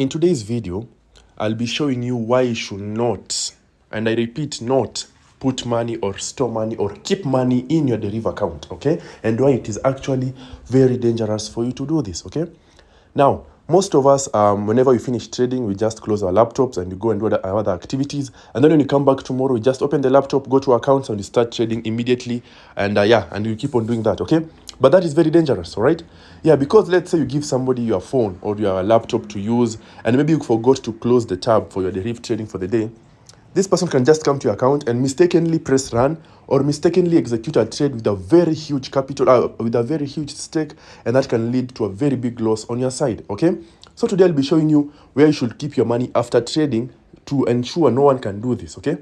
In today's video, I'll be showing you why you should not, and I repeat, not put money or store money or keep money in your Deriv account, okay? And why it is actually very dangerous for you to do this, okay? Now, most of us, whenever we finish trading, we just close our laptops and we go and do our other activities. And then when you come back tomorrow, you just open the laptop, go to accounts, and you start trading immediately. And and you keep on doing that, okay? But that is very dangerous, all right? Yeah, because let's say you give somebody your phone or your laptop to use, and maybe you forgot to close the tab for your Deriv trading for the day. This person can just come to your account and mistakenly press run or mistakenly execute a trade with a very huge capital, with a very huge stake, and that can lead to a very big loss on your side, okay? So today I'll be showing you where you should keep your money after trading to ensure no one can do this, okay?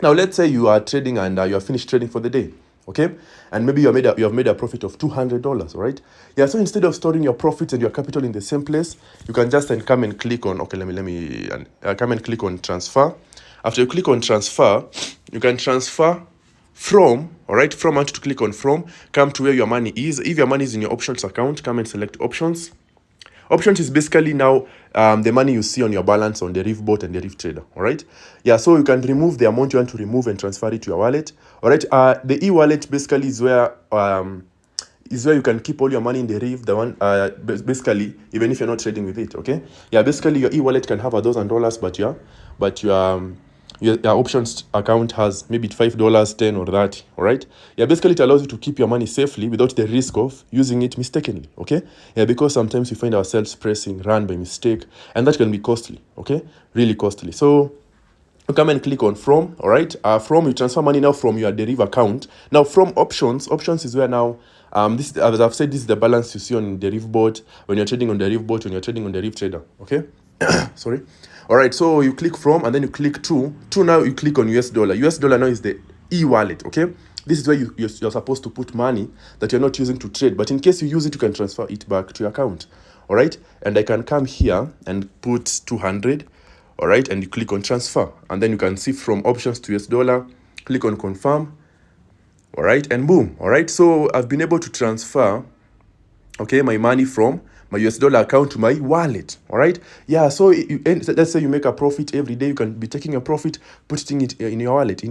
Now let's say you are trading and you are finished trading for the day, okay? And maybe you have made a profit of $200, right? Yeah, so instead of storing your profits and your capital in the same place, you can just come and click on, okay, come and click on transfer. After you click on transfer, you can transfer from, all right, from, and to click on from, come to where your money is. If your money is in your options account, come and select options. Options is basically now the money you see on your balance on Deriv bot and Deriv trader, all right? Yeah, so you can remove the amount you want to remove and transfer it to your wallet, all right? The e-wallet basically is where you can keep all your money in Deriv, the one, basically, even if you're not trading with it, okay? Yeah, basically your e-wallet can have $1,000, but your options account has maybe $5, 10 or that, all right? Yeah, basically it allows you to keep your money safely without the risk of using it mistakenly, okay? Yeah, because sometimes we find ourselves pressing run by mistake, and that can be costly, okay? Really costly. So you come and click on from, all right? From, you transfer money now from your Deriv account. Now from options is where now, this, as I've said, this is the balance you see on Deriv bot, when you're trading on Deriv bot, when you're trading on Deriv trader, okay? Sorry. All right, so you click from, and then you click to now you click on US dollar. US dollar now is the e-wallet, okay? This is where you're supposed to put money that you're not using to trade, but in case you use it, you can transfer it back to your account, all right? And I can come here and put 200, all right? And you click on transfer, and then you can see from options to US dollar, click on confirm, all right? And boom, all right? So I've been able to transfer, okay, my money from my US dollar account to my wallet, all right? Yeah, so let's say you make a profit every day. You can be taking a profit, putting it in your wallet,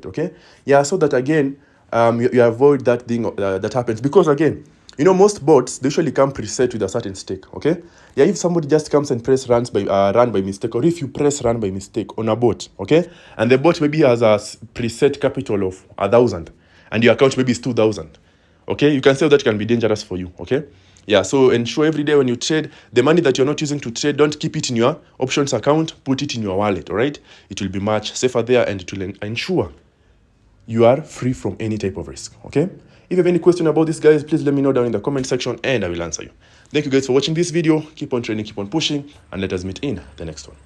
okay? Yeah, so that again, you avoid that thing that happens. Because again, you know, most bots, they usually come preset with a certain stake, okay? Yeah, if somebody just comes and press run by mistake, or if you press run by mistake on a bot, okay? And the bot maybe has a preset capital of 1,000, and your account maybe is 2,000, okay? You can say that can be dangerous for you, okay? Yeah, so ensure every day when you trade, the money that you're not using to trade, don't keep it in your options account, put it in your wallet, all right? It will be much safer there, and it will ensure you are free from any type of risk, okay? If you have any question about this, guys, please let me know down in the comment section, and I will answer you. Thank you guys for watching this video. Keep on trading, keep on pushing, and let us meet in the next one.